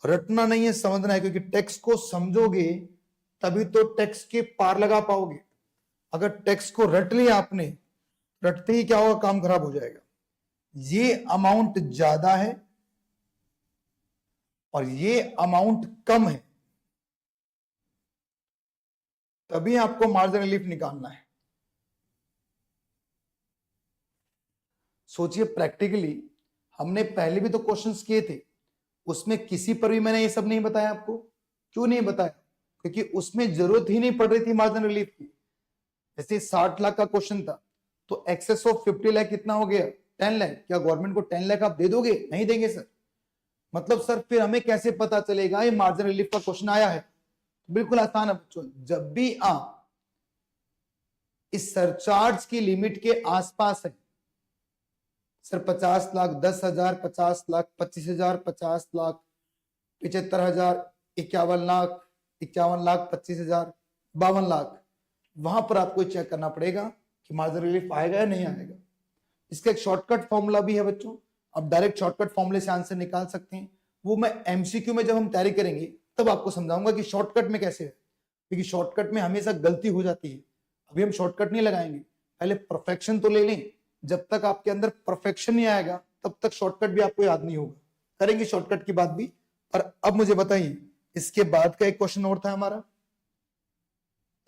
[SPEAKER 1] रटना नहीं है, समझना है, क्योंकि टैक्स को समझोगे तभी तो टैक्स के पार लगा पाओगे। अगर टैक्स को रट लिया आपने, रटते ही क्या होगा, काम खराब हो जाएगा। ये अमाउंट ज्यादा है और ये अमाउंट कम है, तभी आपको मार्जिन रिलीफ निकालना है। सोचिए प्रैक्टिकली, हमने पहले भी तो क्वेश्चंस किए थे, उसमें किसी पर भी मैंने ये सब नहीं बताया आपको। क्यों नहीं बताया, क्योंकि उसमें जरूरत ही नहीं पड़ रही थी मार्जिन रिलीफ की। जैसे 60 लाख का क्वेश्चन था, तो एक्सेस ऑफ 50 लाख कितना हो गया 10 लाख। क्या गवर्नमेंट को 10 लाख आप दे दोगे, नहीं देंगे सर। मतलब सर फिर हमें कैसे पता चलेगा ये मार्जिन रिलीफ का क्वेश्चन आया है। बिल्कुल आसान है बच्चों, जब भी आप इस सरचार्ज की लिमिट के आसपास है, सर 50 लाख, 10,000, 50 लाख, 25,000, 50 लाख, 75,000, 51 लाख, 51 लाख, 25,000, 52 लाख, वहां पर आपको चेक करना पड़ेगा कि मार्जिन रिलीफ आएगा या नहीं आएगा। इसका एक शॉर्टकट फॉर्मूला भी है बच्चों, आप डायरेक्ट शॉर्टकट फॉर्मूले से आंसर निकाल सकते हैं। वो मैं एमसीक्यू में जब हम तैयारी करेंगे तब आपको समझाऊंगा कि शॉर्टकट में कैसे है, क्योंकि शॉर्टकट में हमेशा गलती हो जाती है। अभी हम शॉर्टकट नहीं लगाएंगे, पहले परफेक्शन तो ले लें। जब तक आपके अंदर परफेक्शन नहीं आएगा तब तक शॉर्टकट भी आपको याद नहीं होगा। करेंगे शॉर्टकट की बात भी। पर अब मुझे बताइए, इसके बाद का एक क्वेश्चन और था हमारा,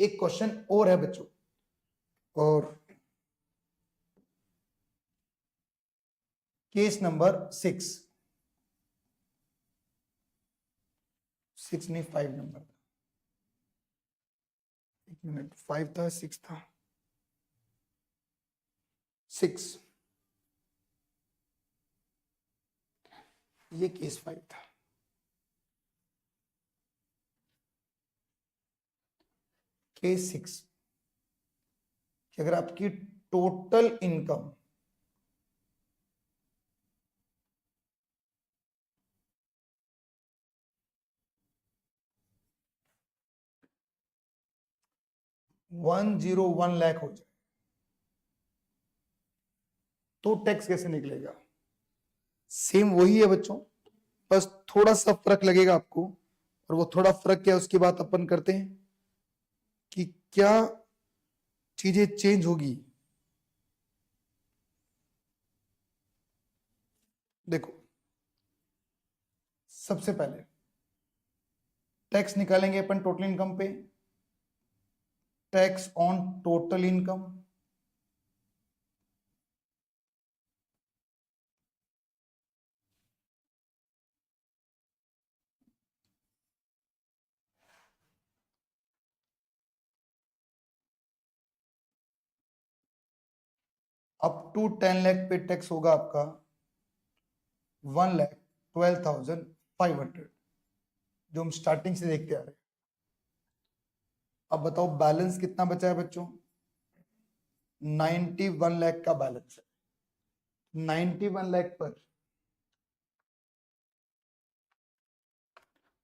[SPEAKER 1] एक क्वेश्चन और है बच्चों, और केस नंबर 6 नहीं 5 नंबर, एक मिनट, 5 था 6 था, 6। ये केस 5 था। केस 6, कि अगर आपकी टोटल इनकम $101 लाख हो जाए तो टैक्स कैसे निकलेगा? सेम वही है बच्चों, बस थोड़ा सा फर्क लगेगा आपको, और वो थोड़ा फर्क क्या है उसकी बात अपन करते हैं कि क्या चीजें चेंज होगी। देखो, सबसे पहले टैक्स निकालेंगे अपन टोटल इनकम पे, tax on total income, up to 10 lakh पे टैक्स होगा आपका 1,12,500, जो हम स्टार्टिंग से देखते आ रहे हैं। अब बताओ बैलेंस कितना बचा है बच्चों? 91 लाख का बैलेंस है। 91 लाख पर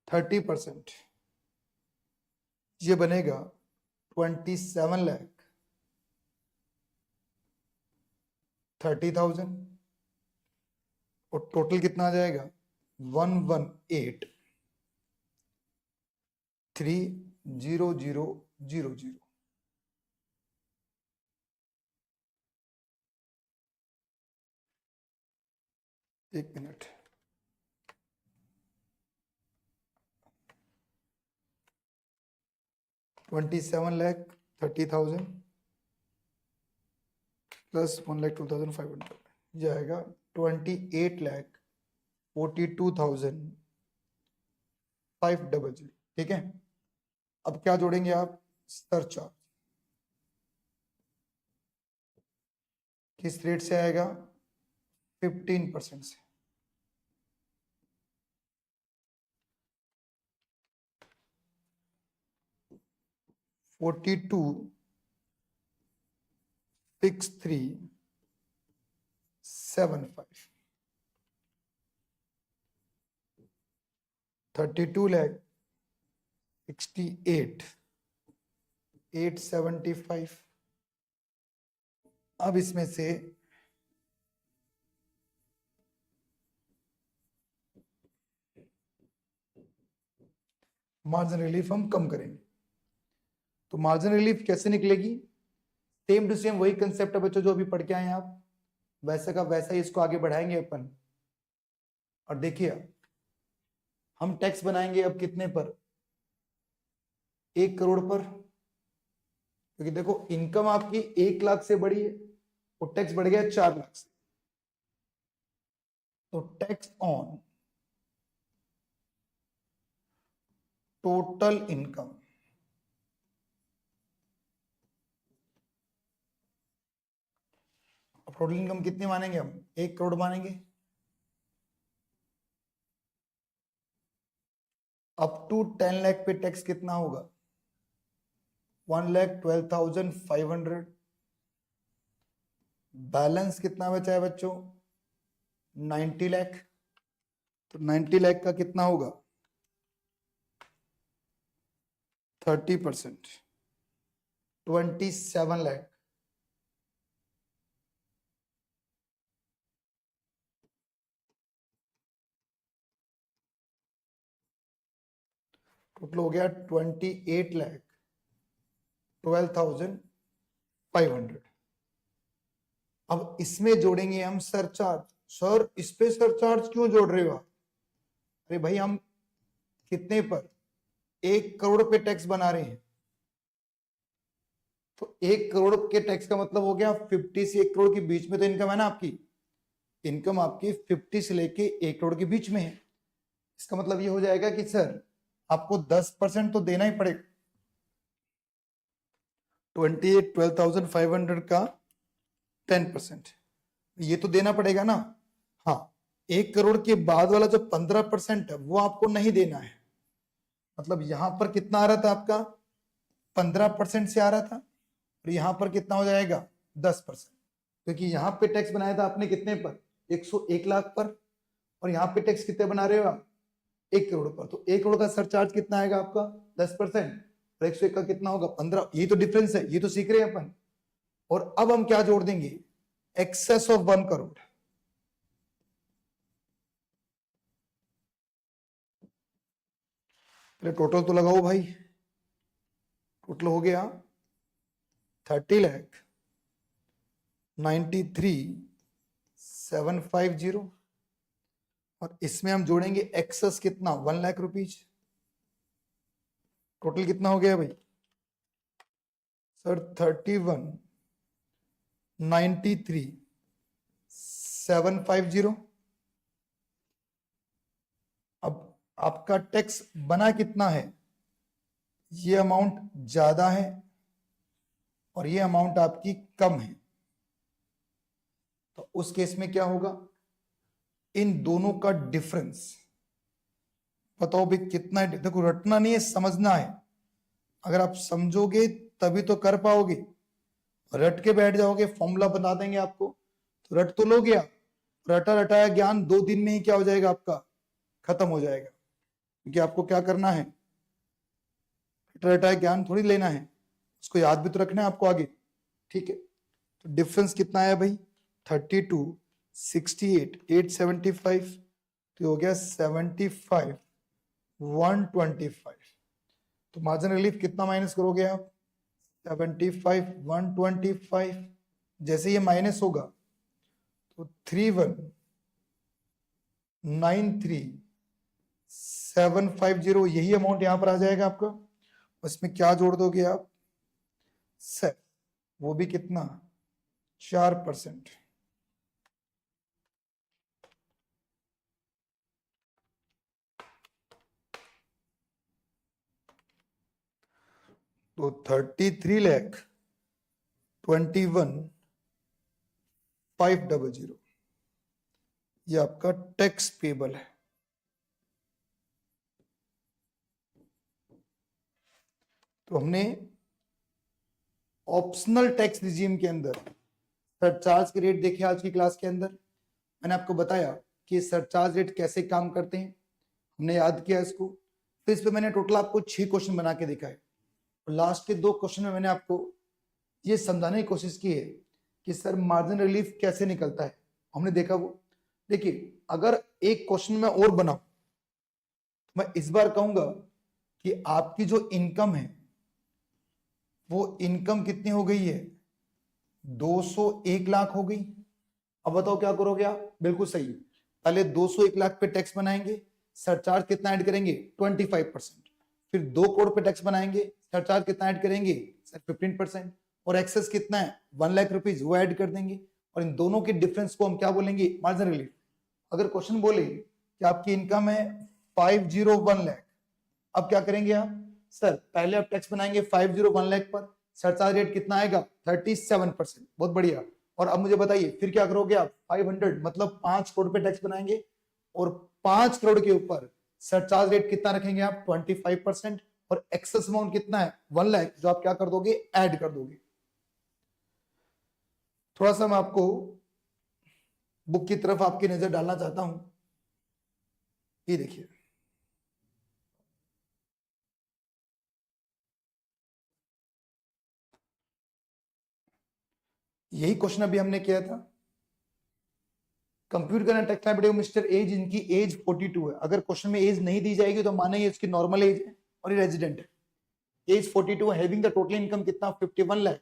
[SPEAKER 1] 30% ये बनेगा 27,30,000, और टोटल कितना आ जाएगा? 118,300,000। एक मिनट, $27,30,000 प्लस 1,02,500 जाएगा 28,42,500। ठीक है, अब क्या जोड़ेंगे आप? सरचार्ज। किस रेट से आएगा? 15% से। $42,6,375, 32,68,875। अब इसमें से मार्जिन रिलीफ हम कम करेंगे, तो मार्जिन रिलीफ कैसे निकलेगी? सेम टू सेम वही कंसेप्ट है बच्चों जो अभी पढ़ के आए हैं आप, वैसे का वैसा ही इसको आगे बढ़ाएंगे अपन। और देखिए, हम टैक्स बनाएंगे अब कितने पर? 1 करोड़ पर, क्योंकि देखो इनकम आपकी 1 लाख से बढ़ी है और टैक्स बढ़ गया 4 लाख से, तो tax on total income, total income कितनी मानेंगे हम? 1 करोड़ मानेंगे। अप टू 10 लाख पे टैक्स कितना होगा? 1,12,500। बैलेंस कितना बचा है बच्चों? 90 लाख। तो 90 लाख का कितना होगा? 30%, 27 लाख। टोटल हो गया 28,12,500। अब इसमें जोड़ेंगे हम सरचार्ज। सर इस पे सरचार्ज क्यों जोड़ रहे हो आप? अरे भाई, हम कितने पर? 1 करोड़ पे टैक्स बना रहे हैं, तो 1 करोड़ के टैक्स का मतलब हो गया 50 से 1 करोड़ के बीच में तो इनकम है ना आपकी। इनकम आपकी 50 से लेके 1 करोड़ के बीच में है। इसका मतलब ये हो जाएगा कि सर आपको 10% तो देना ही पड़ेगा। 12,500 का 10%, ये तो देना पड़ेगा ना। हाँ, 1 करोड़ के बाद वाला जो 15% है वो आपको नहीं देना है। मतलब यहां पर कितना आ रहा था आपका, 15% से आ रहा था, और यहां पर कितना हो जाएगा 10%, क्योंकि यहां पे टैक्स बनाया था आपने कितने पर, 101 लाख पर, और यहाँ पे टैक्स कितने बना रहे हो आप, 1 करोड़ पर। तो 1 करोड़ का सरचार्ज कितना आएगा आपका 10%, और 101 का कितना होगा 15। यही तो डिफरेंस है, ये तो सीख रहे हैं अपन। और अब हम क्या जोड़ देंगे, एक्सेस ऑफ 1 करोड़। पहले टोटल तो लगाओ भाई, टोटल हो गया 30,93,750, और इसमें हम जोड़ेंगे एक्सेस कितना 1 लाख रुपीज। टोटल कितना हो गया भाई सर, 31,93,750। अब आपका टैक्स बना कितना है, ये अमाउंट ज्यादा है और ये अमाउंट आपकी कम है, तो उस केस में क्या होगा, इन दोनों का डिफरेंस बताओ भाई कितना है। देखो रटना नहीं है, समझना है। अगर आप समझोगे तभी तो कर पाओगे, रट के बैठ जाओगे फॉर्मूला बता देंगे आपको तो रट तो लोगे आप, रटा रटाया ज्ञान 2 दिन में ही क्या हो जाएगा आपका, खत्म हो जाएगा। क्योंकि आपको क्या करना है, रटा रटाया ज्ञान थोड़ी लेना है, उसको याद भी तो रखना है आपको आगे। ठीक है, तो डिफरेंस कितना है भाई 32, 68, 875, तो हो गया 75, 125। तो मार्जिन रिलीफ कितना माइनस करोगे आप, 75, 125। जैसे ये माइनस होगा तो 31,93,750 यही अमाउंट यहां पर आ जाएगा आपका। उसमें क्या जोड़ दोगे आप, सेट, वो भी कितना 4%। तो 33,21,500 ये आपका टैक्स पेबल है। तो हमने ऑप्शनल टैक्स रिजीम के अंदर सरचार्ज के रेट देखे आज की क्लास के अंदर। मैंने आपको बताया कि सरचार्ज रेट कैसे काम करते हैं, हमने याद किया इसको। तो इस पे मैंने टोटल आपको 6 क्वेश्चन बना के दिखाए, और लास्ट के 2 क्वेश्चन में मैंने आपको ये समझाने की कोशिश की है कि सर मार्जिन रिलीफ कैसे निकलता है, हमने देखा वो। देखिए अगर एक क्वेश्चन में और बनाऊं तो मैं इस बार कहूंगा कि आपकी जो इनकम है वो इनकम कितनी हो गई है, 201 लाख हो गई। अब बताओ क्या करोगे आप, बिल्कुल सही, पहले 201 लाख पे टैक्स बनाएंगे, सरचार्ज कितना ऐड करेंगे 25%, फिर 2 करोड़ पे टैक्स बनाएंगे, सरचार्ज कितना ऐड करेंगे सर 15%, और एक्सेस कितना है 1 लाख रुपीज वो ऐड कर देंगे, और इन दोनों के डिफरेंस को हम क्या बोलेंगे मार्जिन रिलीफ। अगर क्वेश्चन बोले कि आपकी इनकम है 501 लाख, अब क्या करेंगे आप, सर पहले आप टैक्स बनाएंगे 501 लाख पर, सरचार्ज रेट कितना आएगा 37%, बहुत बढ़िया। और अब मुझे बताइए फिर क्या करोगे आप, 500 मतलब 5 करोड़ पे टैक्स बनाएंगे, और 5 करोड़ के ऊपर सरचार्ज रेट कितना रखेंगे आप 25%, और एक्सेस अमाउंट कितना है 1 लाख, जो आप क्या कर दोगे ऐड कर दोगे। थोड़ा सा मैं आपको बुक की तरफ आपकी नजर डालना चाहता हूं, ये देखिए यही क्वेश्चन अभी हमने किया था। कंप्यूट करना टैक्स लायबिलिटी मिस्टर एज, इनकी एज 42 है। अगर क्वेश्चन में एज नहीं दी जाएगी तो माने ये इसकी नॉर्मल एज है और ये रेजिडेंट है। Age 42, having the total income कितना 51 लाख,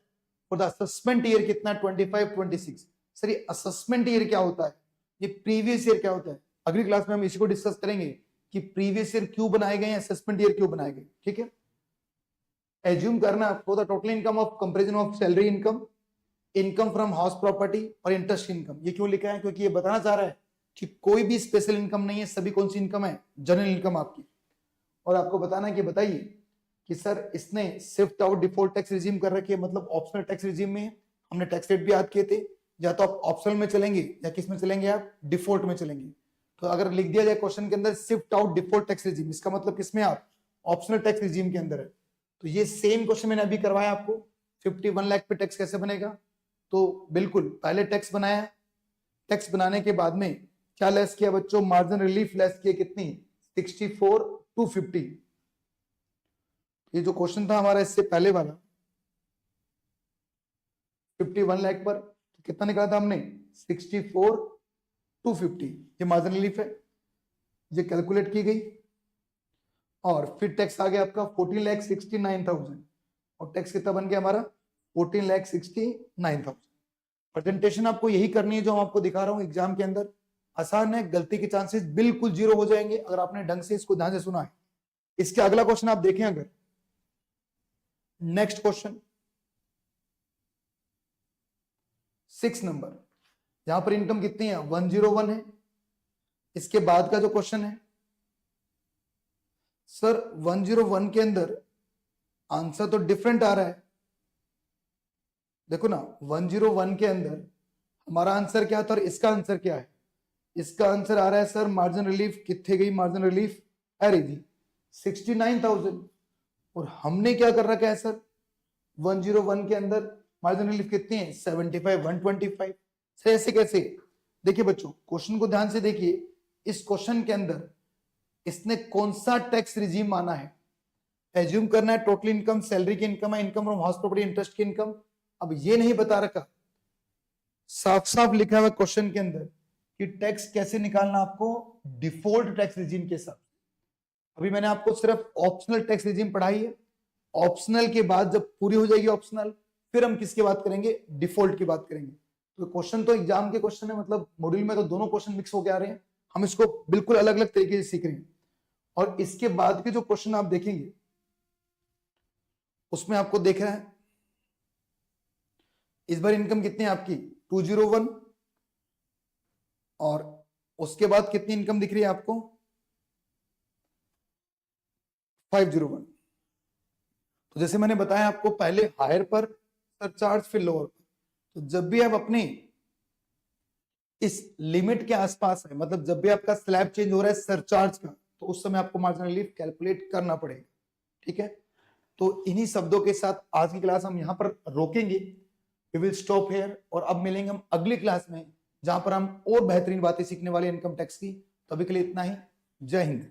[SPEAKER 1] और द असेसमेंट ईयर कितना 25, 26। सर ये असेसमेंट ईयर क्या होता है, ये प्रीवियस ईयर क्या होता है, अगली क्लास में हम इसी को डिस्कस करेंगे कि प्रीवियस ईयर क्यों बनाए गए, असेसमेंट ईयर क्यों बनाए गए। ठीक है, एज्यूम करना for the total income of comparison of salary income, income from house property और इंटरेस्ट इनकम। ये क्यों लिखा है, क्योंकि ये बताना चाह रहा है कि कोई भी स्पेशल इनकम नहीं है, सभी कौन सी इनकम है, जनरल इनकम आपकी। और आपको बताना है कि बताइए कि सर इसने shift out default tax regime कर रखी है, मतलब ऑप्शनल टैक्स रिजीम में है। हमने टैक्स रेट भी याद किए थे, या तो आप ऑप्शनल में चलेंगे या किस में चलेंगे आप डिफॉल्ट में चलेंगे। तो अगर लिख दिया जाए क्वेश्चन के अंदर shift out default tax regime, इसका मतलब किसमें आप ऑप्शनल टैक्स रिजीम के अंदर है। तो ये सेम क्वेश्चन मैंने अभी करवाया आपको, 51 लाख पे टैक्स कैसे बनेगा। तो बिल्कुल पहले टैक्स बनाया, टैक्स बनाने के बाद में क्या लेस किया बच्चों, मार्जिन रिलीफ लेस किया, कितनी 64,250। ये जो क्वेश्चन था हमारा इससे पहले वाला 51 लाख पर तो कितना निकाला था हमने 64,250, ये मार्जिन रिलीफ है, ये कैलकुलेट की गई और फिर टैक्स आ गया आपका 14,69,000 और टैक्स कितना बन गया हमारा 14,69,000। प्रेजेंटेशन आपको यही करनी है जो मैं आपको दिखा रहा हूं एग्जाम के अंदर, आसान है, गलती के चांसेस बिल्कुल जीरो हो जाएंगे अगर आपने ढंग से इसको ध्यान से सुना है। इसके अगला क्वेश्चन आप देखें, अगर नेक्स्ट क्वेश्चन 6 नंबर, यहां पर इनकम कितनी है 101 है। इसके बाद का जो क्वेश्चन है सर 101 के अंदर आंसर तो डिफरेंट आ रहा है, देखो ना 101 के अंदर हमारा आंसर क्या था और इसका आंसर क्या है। इसका आंसर आ रहा है सर मार्जिन रिलीफ, कितने गई मार्जिन रिलीफ, अरे जी 69,000 और हमने क्या कर रखा है सर 101 के अंदर मार्जिन रिलीफ कितनी है 75,125। सर ऐसे कैसे, देखिए बच्चों क्वेश्चन को ध्यान से देखिए, इस क्वेश्चन के अंदर इसने कौन सा टैक्स रिजीम माना है, एज्यूम करना है टोटल इनकम, सैलरी की इनकम है, income from house property, interest की इनकम। अब ये नहीं बता रखा, साफ साफ लिखा हुआ क्वेश्चन के अंदर कि टैक्स कैसे निकालना आपको, डिफॉल्ट टैक्स रिजीम के साथ। अभी मैंने आपको सिर्फ ऑप्शनल टैक्स रिजीम पढ़ाई है, ऑप्शनल के बाद जब पूरी हो जाएगी ऑप्शनल फिर हम किसकी बात करेंगे, डिफॉल्ट की बात करेंगे। तो क्वेश्चन तो एग्जाम के क्वेश्चन है, मतलब मॉड्यूल में तो दोनों क्वेश्चन मिक्स होकर आ रहे हैं, हम इसको बिल्कुल अलग अलग तरीके से सीख रहे हैं। और इसके बाद के जो क्वेश्चन आप देखेंगे उसमें आपको देख रहा है इस बार इनकम कितनी है आपकी 201 और उसके बाद कितनी इनकम दिख रही है आपको 501। तो जैसे मैंने बताया आपको पहले हायर पर सरचार्ज फिर लोअर पर, तो जब भी आप अपने इस लिमिट के आसपास है, मतलब जब भी आपका स्लैब चेंज हो रहा है सरचार्ज का, तो उस समय आपको मार्जिनल रिलीफ कैलकुलेट करना पड़ेगा। ठीक है, तो इन्हीं शब्दों के साथ आज की क्लास हम यहां पर रोकेंगे, वी विल स्टॉप हियर और अब मिलेंगे हम अगली क्लास में जहां पर हम और बेहतरीन बातें सीखने वाले इनकम टैक्स की। तो अभी के लिए इतना ही, जय हिंद।